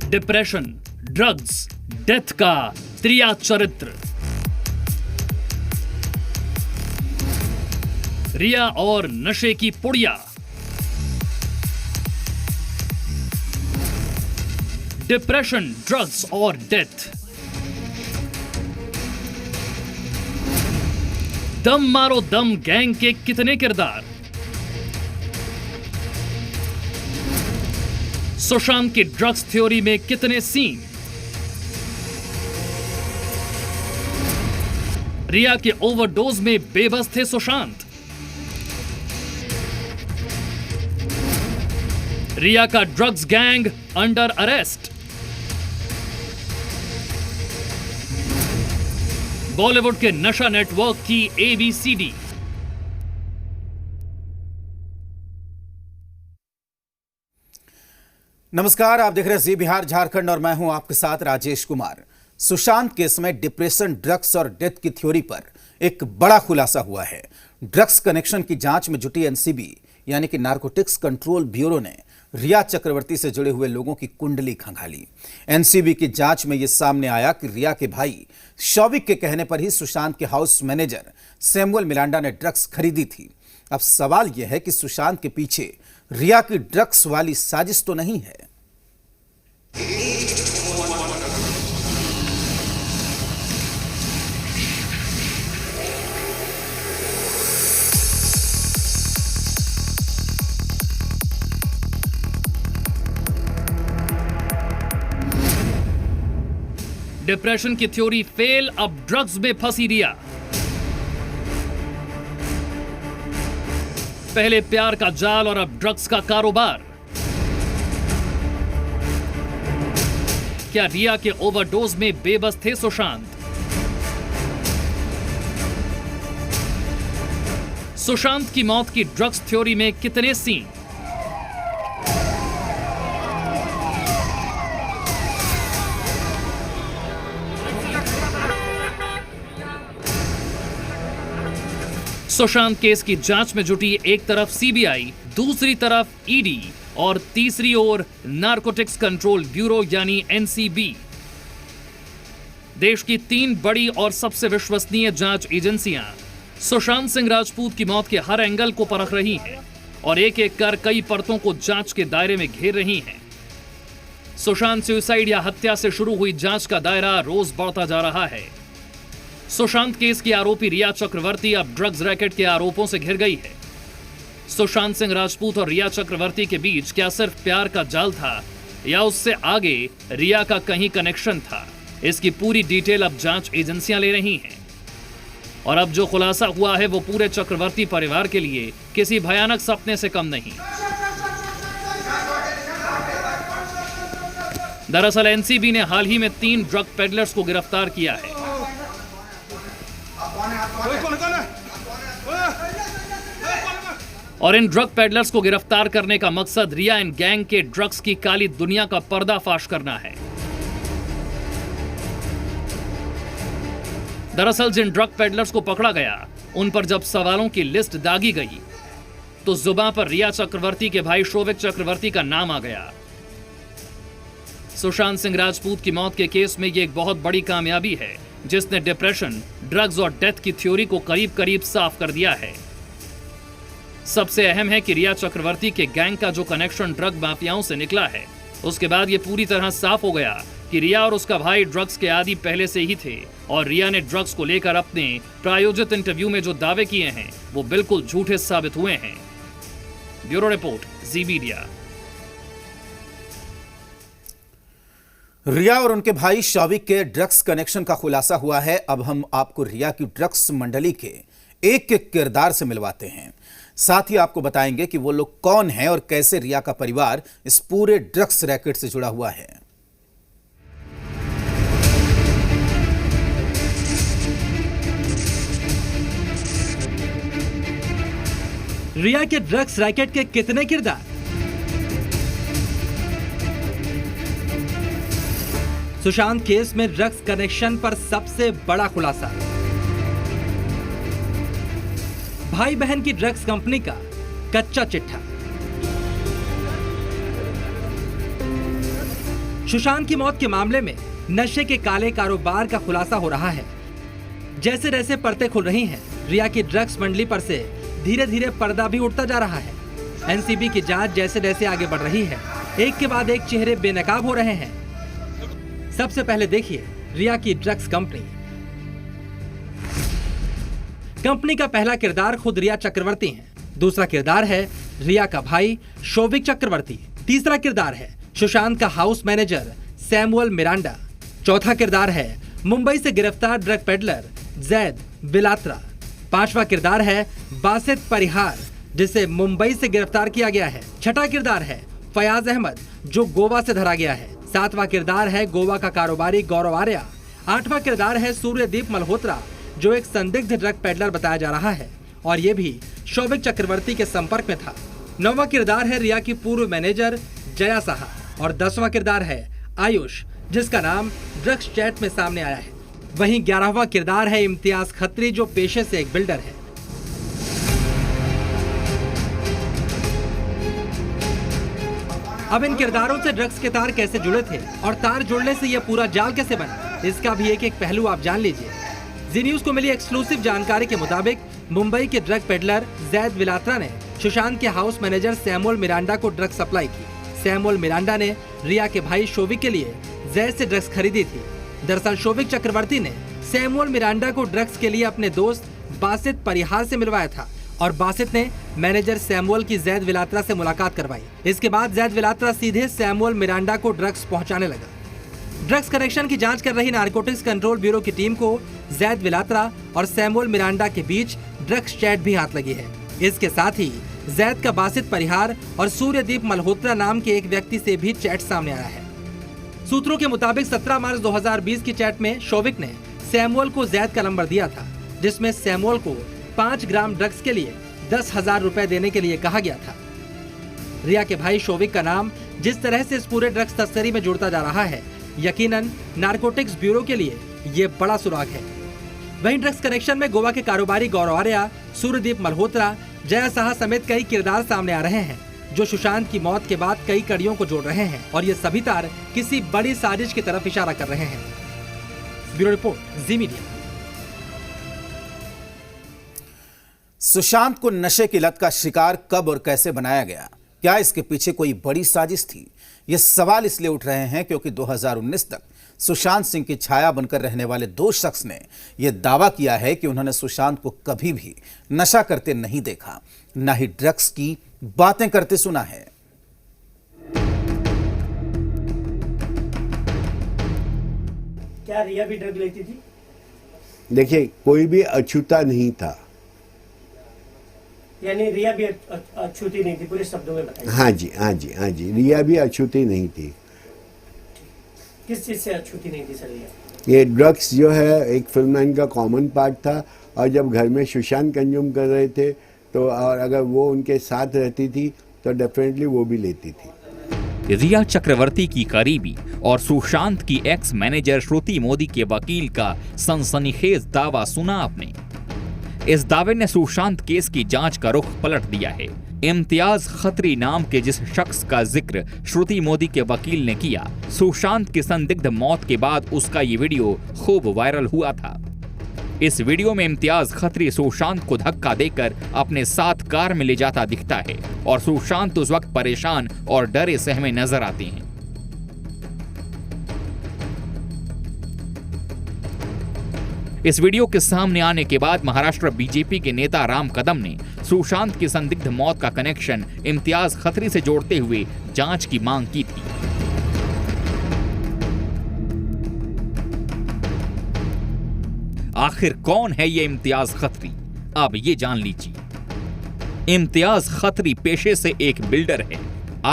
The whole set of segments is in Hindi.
डिप्रेशन, ड्रग्स, डेथ का त्रिया चरित्र। रिया और नशे की पुड़िया। डिप्रेशन, ड्रग्स और डेथ। दम मारो दम गैंग के कितने किरदार। सुशांत की ड्रग्स थ्योरी में कितने सीन। रिया के ओवरडोज में बेबस थे सुशांत। रिया का drugs gang under arrest. Bollywood के नशा नेटवर्क की एबीसीडी। नमस्कार, आप देख रहे हैं जी बिहार झारखंड और मैं हूं आपके साथ राजेश कुमार। सुशांत केस में डिप्रेशन, ड्रग्स और डेथ की थ्योरी पर एक बड़ा खुलासा हुआ है। ड्रग्स कनेक्शन की जांच में जुटी एनसीबी यानी कि नारकोटिक्स कंट्रोल ब्यूरो ने रिया चक्रवर्ती से जुड़े हुए लोगों की कुंडली खंगाली। एनसीबी की जांच में यह सामने आया कि रिया के भाई शौविक के कहने पर ही सुशांत के हाउस मैनेजर सैमुअल मिरांडा ने ड्रग्स खरीदी थी। अब सवाल यह है कि सुशांत के पीछे रिया की ड्रग्स वाली साजिश तो नहीं है। डिप्रेशन की थ्योरी फेल, अब ड्रग्स में फंसी रिया। पहले प्यार का जाल और अब ड्रग्स का कारोबार। क्या रिया के ओवरडोज में बेबस थे सुशांत? सुशांत की मौत की ड्रग्स थ्योरी में कितने सीन। सुशांत केस की जांच में जुटी एक तरफ सीबीआई, दूसरी तरफ ईडी और तीसरी ओर नारकोटिक्स कंट्रोल ब्यूरो यानी एनसीबी। देश की तीन बड़ी और सबसे विश्वसनीय जांच एजेंसियां सुशांत सिंह राजपूत की मौत के हर एंगल को परख रही हैं और एक एक कर कई परतों को जांच के दायरे में घेर रही हैं। सुशांत सुसाइड या हत्या से शुरू हुई जांच का दायरा रोज बढ़ता जा रहा है। सुशांत केस की आरोपी रिया चक्रवर्ती अब ड्रग्स रैकेट के आरोपों से घिर गई है। सुशांत सिंह राजपूत और रिया चक्रवर्ती के बीच क्या सिर्फ प्यार का जाल था या उससे आगे रिया का कहीं कनेक्शन था, इसकी पूरी डिटेल अब जांच एजेंसियां ले रही हैं। और अब जो खुलासा हुआ है वो पूरे चक्रवर्ती परिवार के लिए किसी भयानक सपने से कम नहीं। दरअसल एनसीबी ने हाल ही में 3 ड्रग पेडलर्स को गिरफ्तार किया है। और इन ड्रग पेडलर्स को गिरफ्तार करने का मकसद रिया एंड गैंग के ड्रग्स की काली दुनिया का पर्दाफाश करना है। दरअसल जिन ड्रग पेडलर्स को पकड़ा गया उन पर जब सवालों की लिस्ट दागी गई तो जुबान पर रिया चक्रवर्ती के भाई शौविक चक्रवर्ती का नाम आ गया। सुशांत सिंह राजपूत की मौत के केस में यह एक बहुत बड़ी कामयाबी है जिसने डिप्रेशन, ड्रग्स और डेथ की थ्योरी को करीब करीब साफ कर दिया है। सबसे अहम है कि रिया चक्रवर्ती के गैंग का जो कनेक्शन ड्रग माफियाओं से निकला है, उसके बाद यह पूरी तरह साफ हो गया कि रिया और उसका भाई ड्रग्स के आदी पहले से ही थे और रिया ने ड्रग्स को लेकर अपने प्रायोजित इंटरव्यू में जो दावे किए हैं वो बिल्कुल झूठे साबित हुए हैं। ब्यूरो रिपोर्ट, जी मीडिया। रिया और उनके भाई शौविक के ड्रग्स कनेक्शन का खुलासा हुआ है। अब हम आपको रिया की ड्रग्स मंडली के एक एक किरदार से मिलवाते हैं। साथ ही आपको बताएंगे कि वो लोग कौन हैं और कैसे रिया का परिवार इस पूरे ड्रग्स रैकेट से जुड़ा हुआ है। रिया के ड्रग्स रैकेट के कितने किरदार। सुशांत केस में ड्रग्स कनेक्शन पर सबसे बड़ा खुलासा। भाई बहन की ड्रग्स कंपनी का कच्चा चिट्ठा। सुशांत की मौत के मामले में नशे के काले कारोबार का खुलासा हो रहा है। जैसे जैसे परतें खुल रही हैं, रिया की ड्रग्स मंडली पर से धीरे धीरे पर्दा भी उठता जा रहा है। एनसीबी की जांच जैसे जैसे आगे बढ़ रही है, एक के बाद एक चेहरे बेनकाब हो रहे हैं। सबसे पहले देखिए रिया की ड्रग्स कंपनी का पहला किरदार खुद रिया चक्रवर्ती है। दूसरा किरदार है रिया का भाई शोभिक चक्रवर्ती। तीसरा किरदार है सुशांत का हाउस मैनेजर सैमुअल मिरांडा। चौथा किरदार है मुंबई से गिरफ्तार ड्रग पेडलर जैद बिलात्रा। पांचवा किरदार है बासित परिहार, जिसे मुंबई से गिरफ्तार किया गया है। छठा किरदार है फयाज अहमद, जो गोवा से धरा गया है। सातवां किरदार है गोवा का कारोबारी गौरव आर्या। आठवां किरदार है सूर्यदीप मल्होत्रा, जो एक संदिग्ध ड्रग पेडलर बताया जा रहा है और ये भी शोभिक चक्रवर्ती के संपर्क में था। नौवां किरदार है रिया की पूर्व मैनेजर जया साहा और 10वां किरदार है आयुष, जिसका नाम ड्रग्स चैट में सामने आया है। वहीं 11वां किरदार है इम्तियाज खत्री, जो पेशे से एक बिल्डर है। अब इन किरदारों से ड्रग्स के तार कैसे जुड़े थे और तार जुड़ने से यह पूरा जाल कैसे बना, इसका भी एक एक पहलू आप जान लीजिए। जी न्यूज को मिली एक्सक्लूसिव जानकारी के मुताबिक मुंबई के ड्रग पेडलर जैद बिलात्रा ने सुशांत के हाउस मैनेजर सैमुअल मिरांडा को ड्रग्स सप्लाई की। सैमुअल मिरांडा ने रिया के भाई शोभिक के लिए जैद से ड्रग्स खरीदी थी। दरअसल शोभिक चक्रवर्ती ने सैमुअल मिरांडा को ड्रग्स के लिए अपने दोस्त बासित परिहार से मिलवाया था और बासित ने मैनेजर सैमुअल की जैद बिलात्रा से मुलाकात करवाई। इसके बाद जैद बिलात्रा सीधे सैमुअल मिरांडा को ड्रग्स पहुंचाने लगा। ड्रग्स कनेक्शन की जांच कर रही नारकोटिक्स कंट्रोल ब्यूरो की टीम को जैद बिलात्रा और सैमुअल मिरांडा के बीच ड्रग्स चैट भी हाथ लगी है। इसके साथ ही जैद का बासित परिहार और सूर्यदीप मल्होत्रा नाम के एक व्यक्ति से भी चैट सामने आया है। सूत्रों के मुताबिक 17 मार्च 2020 की चैट में शोभिक ने सैमुअल को जैद का नंबर दिया था, जिसमें सैमुअल को 5 ग्राम ड्रग्स के लिए 10,000 रुपए देने के लिए कहा गया था। रिया के भाई शोभिक का नाम जिस तरह से इस पूरे ड्रग्स तस्करी में जुड़ता जा रहा है, यकीनन नारकोटिक्स ब्यूरो के लिए ये बड़ा सुराग है। वहीं ड्रग्स कनेक्शन में गोवा के कारोबारी गौरव आर्या, सूर्यदीप मल्होत्रा, जया साहा समेत कई किरदार सामने आ रहे हैं, जो सुशांत की मौत के बाद कई कड़ियों को जोड़ रहे हैं और ये सभी तार किसी बड़ी साजिश की तरफ इशारा कर रहे हैं। ब्यूरो रिपोर्ट, जी मीडिया। सुशांत को नशे की लत का शिकार कब और कैसे बनाया गया? क्या इसके पीछे कोई बड़ी साजिश थी? ये सवाल इसलिए उठ रहे हैं क्योंकि 2019 तक सुशांत सिंह की छाया बनकर रहने वाले 2 शख्स ने यह दावा किया है कि उन्होंने सुशांत को कभी भी नशा करते नहीं देखा, न ही ड्रग्स की बातें करते सुना है। क्या रिया भी ड्रग लेती थी? देखिए, कोई भी अछूता नहीं था। यानी रिया भी अछूती नहीं थी, पूरे शब्दों में बताइए। हाँ जी, हाँ जी, हाँ जी, रिया भी अछूती नहीं थी। किस चीज से अछूती नहीं थी सर रिया? ये ड्रग्स जो है एक फिल्ममैन का कॉमन पार्ट था, और जब घर में सुशांत कंज्यूम कर रहे थे तो, और अगर वो उनके साथ रहती थी तो डेफिनेटली वो भी लेती थी। रिया चक्रवर्ती की करीबी और सुशांत की एक्स मैनेजर श्रुति मोदी के वकील का सनसनीखेज दावा सुना आपने। इस दावे ने सुशांत केस की जांच का रुख पलट दिया है। इम्तियाज खत्री नाम के जिस शख्स का जिक्र श्रुति मोदी के वकील ने किया, सुशांत की संदिग्ध मौत के बाद उसका ये वीडियो खूब वायरल हुआ था। इस वीडियो में इम्तियाज खत्री सुशांत को धक्का देकर अपने साथ कार में ले जाता दिखता है और सुशांत उस वक्त परेशान और डरे सहमे नजर आते हैं। इस वीडियो के सामने आने के बाद महाराष्ट्र बीजेपी के नेता राम कदम ने सुशांत की संदिग्ध मौत का कनेक्शन इम्तियाज खत्री से जोड़ते हुए जांच की मांग की थी। आखिर कौन है ये इम्तियाज खत्री? अब ये जान लीजिए। इम्तियाज खत्री पेशे से एक बिल्डर है।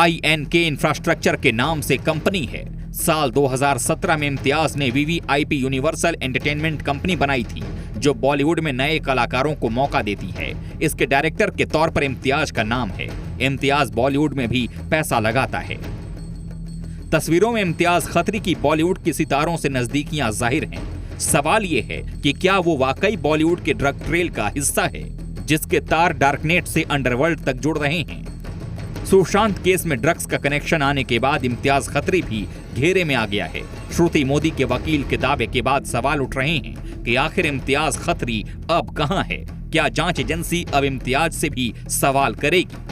INK इंफ्रास्ट्रक्चर के नाम से कंपनी है। साल 2017 में इम्तियाज ने VVIP यूनिवर्सल एंटरटेनमेंट कंपनी बनाई थी, जो बॉलीवुड में नए कलाकारों को मौका देती है। इसके डायरेक्टर के तौर पर इम्तियाज का नाम है। इम्तियाज बॉलीवुड में भी पैसा लगाता है। तस्वीरों में इम्तियाज खत्री की बॉलीवुड के सितारों से नजदीकियां जाहिर हैं। सवाल ये है कि क्या वो वाकई बॉलीवुड के ड्रग ट्रेल का हिस्सा है, जिसके तार डार्कनेट से अंडरवर्ल्ड तक जुड़ रहे हैं। सुशांत केस में ड्रग्स का कनेक्शन आने के बाद इम्तियाज खत्री भी घेरे में आ गया है। श्रुति मोदी के वकील के दावे के बाद सवाल उठ रहे हैं कि आखिर इम्तियाज खत्री अब कहां है? क्या जांच एजेंसी अब इम्तियाज से भी सवाल करेगी?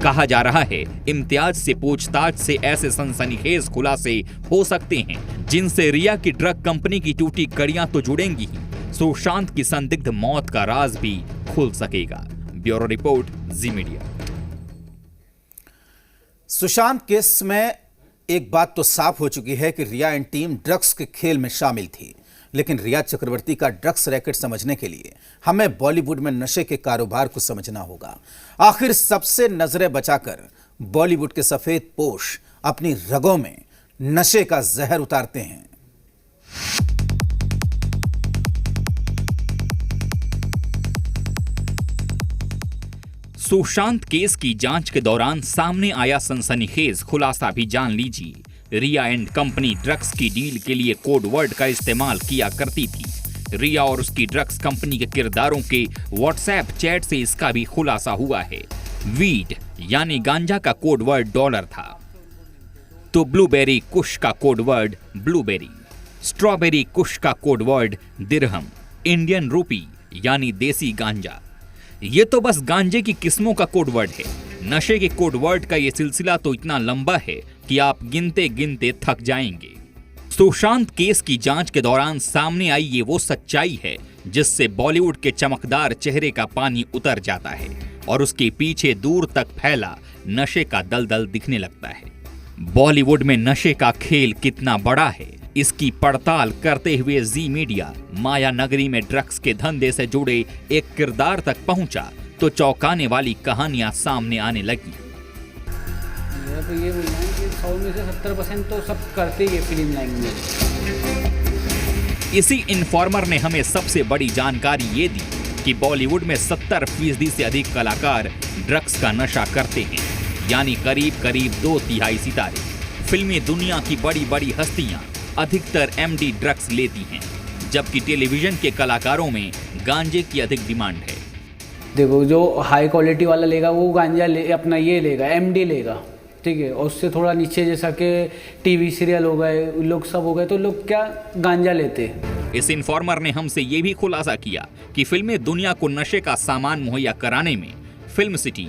कहा जा रहा है इम्तियाज से पूछताछ से ऐसे सनसनीखेज खुलासे हो सकते हैं जिनसे रिया की ड्रग कंपनी की टूटी कड़ियां तो जुड़ेंगी ही, सुशांत की संदिग्ध मौत का राज भी खुल सकेगा। ब्यूरो रिपोर्ट, जी मीडिया। सुशांत केस में एक बात तो साफ हो चुकी है कि रिया एंड टीम ड्रग्स के खेल में शामिल थी, लेकिन रिया चक्रवर्ती का ड्रग्स रैकेट समझने के लिए हमें बॉलीवुड में नशे के कारोबार को समझना होगा। आखिर सबसे नजरें बचाकर बॉलीवुड के सफेद पोश अपनी रगों में नशे का जहर उतारते हैं। सुशांत केस की जांच के दौरान सामने आया सनसनीखेज खुलासा भी जान लीजिए। रिया एंड कंपनी ड्रग्स की डील के लिए कोड वर्ड का इस्तेमाल किया करती थी। रिया और उसकी ड्रग्स कंपनी के किरदारों के व्हाट्सएप चैट से इसका भी खुलासा हुआ है। वीड यानी गांजा का कोड वर्ड डॉलर था, तो ब्लूबेरी कुश का कोड वर्ड ब्लूबेरी, स्ट्रॉबेरी कुश का कोड वर्ड दिरहम, इंडियन रूपी यानी देसी गांजा। ये तो बस गांजे की किस्मों का कोड वर्ड है। नशे के कोड वर्ड का ये सिलसिला तो इतना लंबा है कि आप गिनते गिनते थक जाएंगे। सुशांत केस की जांच के दौरान सामने आई ये वो सच्चाई है जिससे बॉलीवुड के चमकदार चेहरे का पानी उतर जाता है और उसके पीछे दूर तक फैला नशे का दलदल दिखने लगता है। बॉलीवुड में नशे का खेल कितना बड़ा है, इसकी पड़ताल करते हुए जी मीडिया माया नगरी में ड्रग्स के धंधे से जुड़े एक किरदार तक पहुंचा तो चौंकाने वाली कहानियां सामने आने लगी। तो ये बोलना है कि 100 में से 70% तो सब करते ही है फिल्म लाइन में। इसी इन्फॉर्मर ने हमें सबसे बड़ी जानकारी ये दी कि बॉलीवुड में 70% से अधिक कलाकार ड्रग्स का नशा करते हैं, यानी करीब करीब 2/3 सितारे। फिल्मी दुनिया की बड़ी बड़ी हस्तियां अधिकतर एमडी ड्रग्स लेती हैं, जबकि टेलीविजन के कलाकारों में गांजे की अधिक डिमांड है। देखो, जो हाई क्वालिटी वाला लेगा वो गांजा अपना ये लेगा, एमडी लेगा, ठीक है। और उससे थोड़ा नीचे जैसा कि टीवी सीरियल हो गए, लोग सब हो गए, तो लोग क्या गांजा लेते हैं। इस इन्फॉर्मर ने हमसे ये भी खुलासा किया कि फिल्मी दुनिया को नशे का सामान मुहैया कराने में फिल्म सिटी,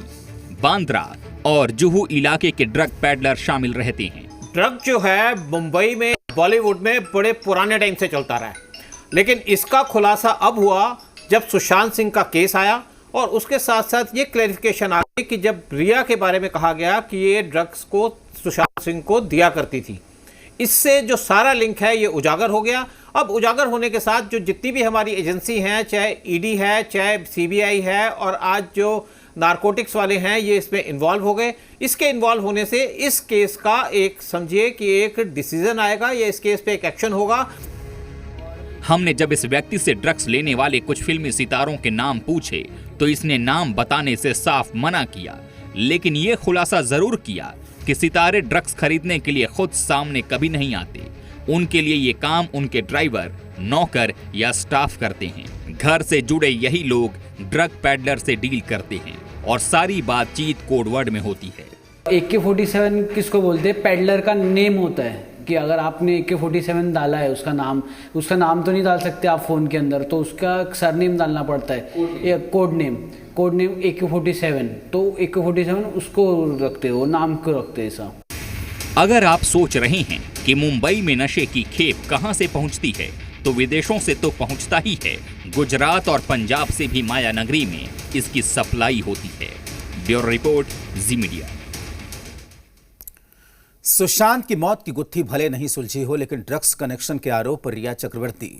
बांद्रा और जुहू इलाके के ड्रग पैडलर शामिल रहते हैं। ड्रग जो है मुंबई में, बॉलीवुड में बड़े पुराने टाइम से चलता रहा है, लेकिन इसका खुलासा अब हुआ जब सुशांत सिंह का केस आया और उसके साथ साथ ये क्लैरिफिकेशन आ गई कि जब रिया के बारे में कहा गया कि ये ड्रग्स को सुशांत सिंह को दिया करती थी, इससे जो सारा लिंक है ये उजागर हो गया। अब उजागर होने के साथ जो जितनी भी हमारी एजेंसी हैं, चाहे ईडी है, चाहे सीबीआई है, और आज जो नारकोटिक्स वाले हैं, ये इसमें इन्वॉल्व हो गए। इसके इन्वॉल्व होने से इस केस का एक समझिए कि एक डिसीजन आएगा या इस केस पे एक एक्शन होगा। हमने जब इस व्यक्ति से ड्रग्स लेने वाले कुछ फिल्मी सितारों के नाम पूछे तो इसने नाम बताने से साफ मना किया, लेकिन ये खुलासा जरूर किया कि सितारे ड्रग्स खरीदने के लिए खुद सामने कभी नहीं आते। उनके लिए ये काम उनके ड्राइवर, नौकर या स्टाफ करते हैं। घर से जुड़े यही लोग ड्रग पैडलर से डील करते हैं और सारी बातचीत कोडवर्ड में होती है। AK-47 किसको बोलते हैं? पैडलर का नेम होता है कि अगर आपने AK-47 डाला है, उसका नाम तो नहीं डाल सकते आप फ़ोन के अंदर, तो उसका सरनेम डालना पड़ता है, कोड नेम AK-47। तो AK-47 उसको रखते हो, नाम को रखते हैं सब। अगर आप सोच रहे हैं कि मुंबई में नशे की खेप कहां से पहुंचती है, तो विदेशों से तो पहुंचता ही है। गुजरात और पंजाब से भी माया नगरी में इसकी सप्लाई होती है। ब्यूरो रिपोर्ट, जी मीडिया। सुशांत की मौत की गुत्थी भले नहीं सुलझी हो, लेकिन ड्रग्स कनेक्शन के आरोप पर रिया चक्रवर्ती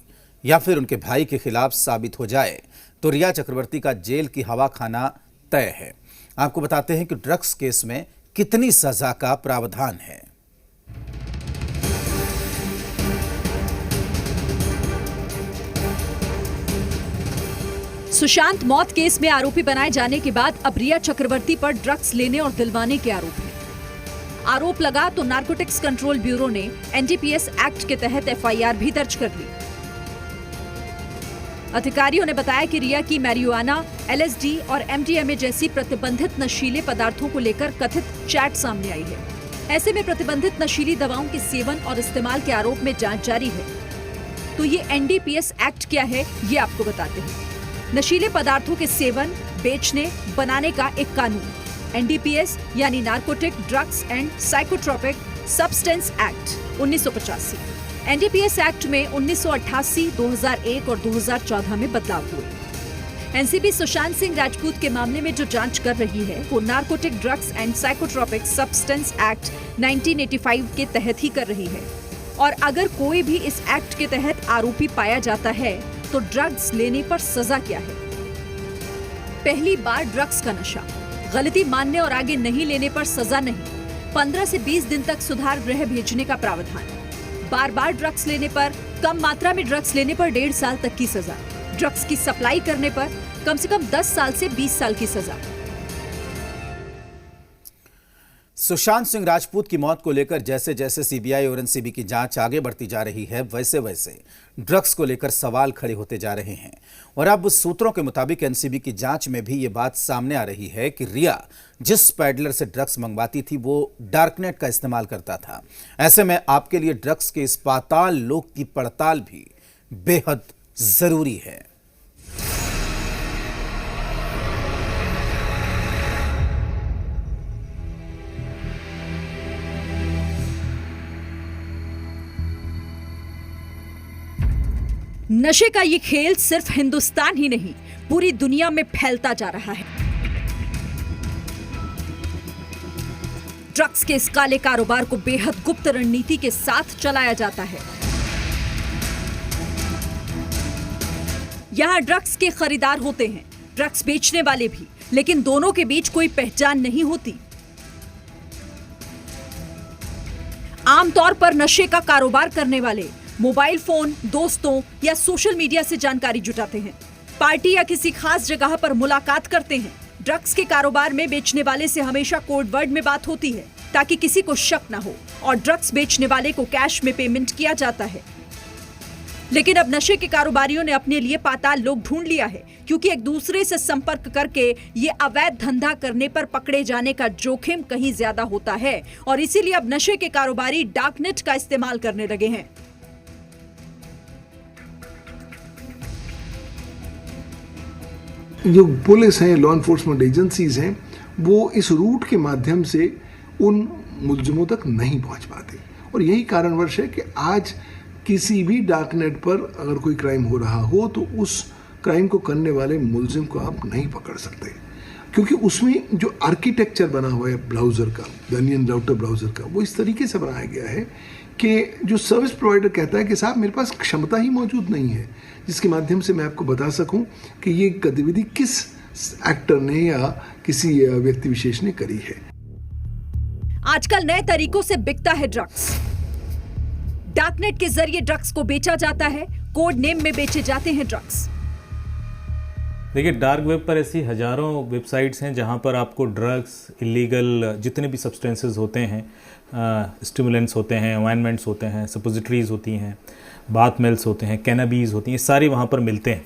या फिर उनके भाई के खिलाफ साबित हो जाए तो रिया चक्रवर्ती का जेल की हवा खाना तय है। आपको बताते हैं कि ड्रग्स केस में कितनी सजा का प्रावधान है। सुशांत मौत केस में आरोपी बनाए जाने के बाद अब रिया चक्रवर्ती पर ड्रग्स लेने और दिलवाने के आरोप है। आरोप लगा तो नारकोटिक्स कंट्रोल ब्यूरो ने NDPS एक्ट के तहत FIR भी दर्ज कर ली। अधिकारियों ने बताया कि रिया की मैरिजुआना, LSD और MDMA जैसी प्रतिबंधित नशीले पदार्थों को लेकर कथित चैट सामने आई है। ऐसे में प्रतिबंधित नशीली दवाओं के सेवन और इस्तेमाल के आरोप में जांच जारी है। तो ये एनडीपीएस एक्ट क्या है, ये आपको बताते हैं। नशीले पदार्थों के सेवन, बेचने, बनाने का एक कानून। एनडीपीएस यानी narcotic drugs and psychotropic substance act 1985। NDPS act में 1988, 2001 और 2014 में बदलाव हुए। एनसीबी सुशांत सिंह राजपूत के मामले में जो जांच कर रही है वो narcotic drugs and psychotropic substance act 1985 के तहत ही कर रही है। और अगर कोई भी इस एक्ट के तहत आरोपी पाया जाता है तो ड्रग्स लेने पर सजा क्या है? पहली बार ड्रग्स का नशा, गलती मानने और आगे नहीं लेने पर सजा नहीं, 15 से 20 दिन तक सुधार गृह भेजने का प्रावधान। बार बार ड्रग्स लेने पर, कम मात्रा में ड्रग्स लेने पर 1.5 साल तक की सजा। ड्रग्स की सप्लाई करने पर कम से कम 10 साल से 20 साल की सजा। सुशांत सिंह राजपूत की मौत को लेकर जैसे जैसे सीबीआई और एनसीबी की जांच आगे बढ़ती जा रही है, वैसे वैसे ड्रग्स को लेकर सवाल खड़े होते जा रहे हैं। और अब सूत्रों के मुताबिक एनसीबी की जांच में भी ये बात सामने आ रही है कि रिया जिस पैडलर से ड्रग्स मंगवाती थी वो डार्कनेट का इस्तेमाल करता था। ऐसे में आपके लिए ड्रग्स के इस पाताल लोक की पड़ताल भी बेहद जरूरी है। नशे का ये खेल सिर्फ हिंदुस्तान ही नहीं, पूरी दुनिया में फैलता जा रहा है। ड्रग्स के इस काले कारोबार को बेहद गुप्त रणनीति के साथ चलाया जाता है। यहां ड्रग्स के खरीदार होते हैं, ड्रग्स बेचने वाले भी, लेकिन दोनों के बीच कोई पहचान नहीं होती। आमतौर पर नशे का कारोबार करने वाले मोबाइल फोन, दोस्तों या सोशल मीडिया से जानकारी जुटाते हैं, पार्टी या किसी खास जगह पर मुलाकात करते हैं। ड्रग्स के कारोबार में बेचने वाले से हमेशा कोड वर्ड में बात होती है ताकि किसी को शक न हो, और ड्रग्स बेचने वाले को कैश में पेमेंट किया जाता है। लेकिन अब नशे के कारोबारियों ने अपने लिए पाताल लोक ढूंढ लिया है, क्योंकि एक दूसरे से संपर्क करके ये अवैध धंधा करने पर पकड़े जाने का जोखिम कहीं ज्यादा होता है, और इसीलिए अब नशे के कारोबारी डार्कनेट का इस्तेमाल करने लगे हैं। जो पुलिस है, लॉ एनफोर्समेंट एजेंसीज हैं, वो इस रूट के माध्यम से उन मुलजिमों तक नहीं पहुंच पाते, और यही कारणवश है कि आज किसी भी डार्कनेट पर अगर कोई क्राइम हो रहा हो तो उस क्राइम को करने वाले मुलजिम को आप नहीं पकड़ सकते, क्योंकि उसमें जो आर्किटेक्चर बना हुआ है ब्राउज़र का, द अनियन राउटर ब्राउज़र का, वो इस तरीके से बनाया गया है कि जो सर्विस प्रोवाइडर कहता है कि साहब मेरे पास क्षमता ही मौजूद नहीं है जिसके माध्यम से मैं आपको बता सकूं कि ये गतिविधि किस एक्टर ने या किसी व्यक्ति विशेष ने करी है। आजकल नए तरीकों से बिकता है ड्रग्स। डार्कनेट के जरिए ड्रग्स को बेचा जाता है, कोड नेम में बेचे जाते हैं ड्रग्स। देखिए, डार्क वेब पर ऐसी हजारों वेबसाइट्स हैं जहां पर आपको ड्रग्स, इलीगल जितने भी सब्सटेंसेस होते हैं, स्टिमुलेंट्स होते हैं, ऑइंटमेंट्स होते हैं, सपोजिटरीज होती हैं, बाथ मिल्स होते हैं, कैनाबीज होती हैं, सारी वहाँ पर मिलते हैं।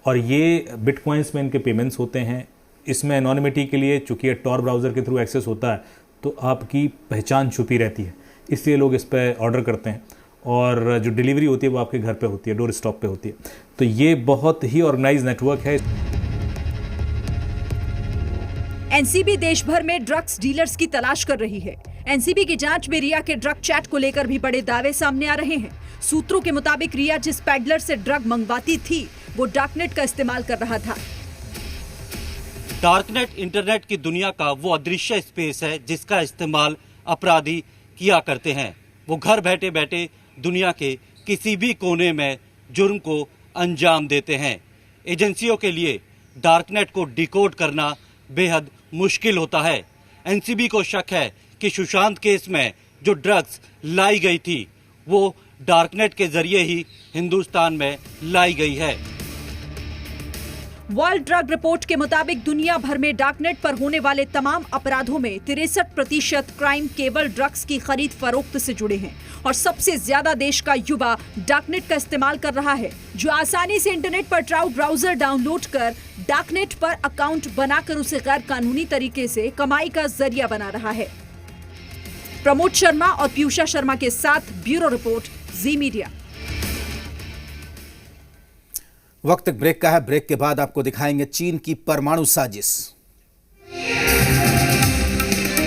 और ये बिटकॉइंस में इनके पेमेंट्स होते हैं। इसमें एनोनिमिटी के लिए, चूँकि टॉर ब्राउज़र के थ्रू एक्सेस होता है तो आपकी पहचान छुपी रहती है, इसलिए लोग इस पर ऑर्डर करते हैं, और जो डिलीवरी होती है वो आपके घर पे होती है, डोर स्टॉप पे होती है। तो ये बहुत ही ऑर्गेनाइज नेटवर्क है। एनसीबी देश भर में ड्रग्स डीलर्स की तलाश कर रही है। एनसीबी की जांच में रिया के ड्रग चैट को लेकर भी बड़े दावे सामने आ रहे हैं। सूत्रों के मुताबिक रिया जिस पैडलर से ड्रग मंगवाती थी वो डार्कनेट का इस्तेमाल कर रहा था। डार्कनेट इंटरनेट की दुनिया का वो अदृश्य स्पेस है जिसका इस्तेमाल अपराधी किया करते हैं। वो घर बैठे बैठे दुनिया के किसी भी कोने में जुर्म को अंजाम देते हैं। एजेंसियों के लिए डार्कनेट को डिकोड करना बेहद मुश्किल होता है। एनसीबी को शक है कि सुशांत केस में जो ड्रग्स लाई गई थी वो डार्कनेट के जरिए ही हिंदुस्तान में लाई गई है। वर्ल्ड ड्रग रिपोर्ट के मुताबिक दुनिया भर में डार्कनेट पर होने वाले तमाम अपराधों में 63% क्राइम केवल ड्रग्स की खरीद फरोख्त से जुड़े हैं, और सबसे ज्यादा देश का युवा डार्कनेट का इस्तेमाल कर रहा है, जो आसानी से इंटरनेट पर ट्राउ ब्राउजर डाउनलोड कर डार्कनेट पर अकाउंट बनाकर उसे गैर कानूनी तरीके से कमाई का जरिया बना रहा है। प्रमोद शर्मा और पीयूषा शर्मा के साथ ब्यूरो रिपोर्ट, जी मीडिया। वक्त एक ब्रेक का है। ब्रेक के बाद आपको दिखाएंगे चीन की परमाणु साजिश।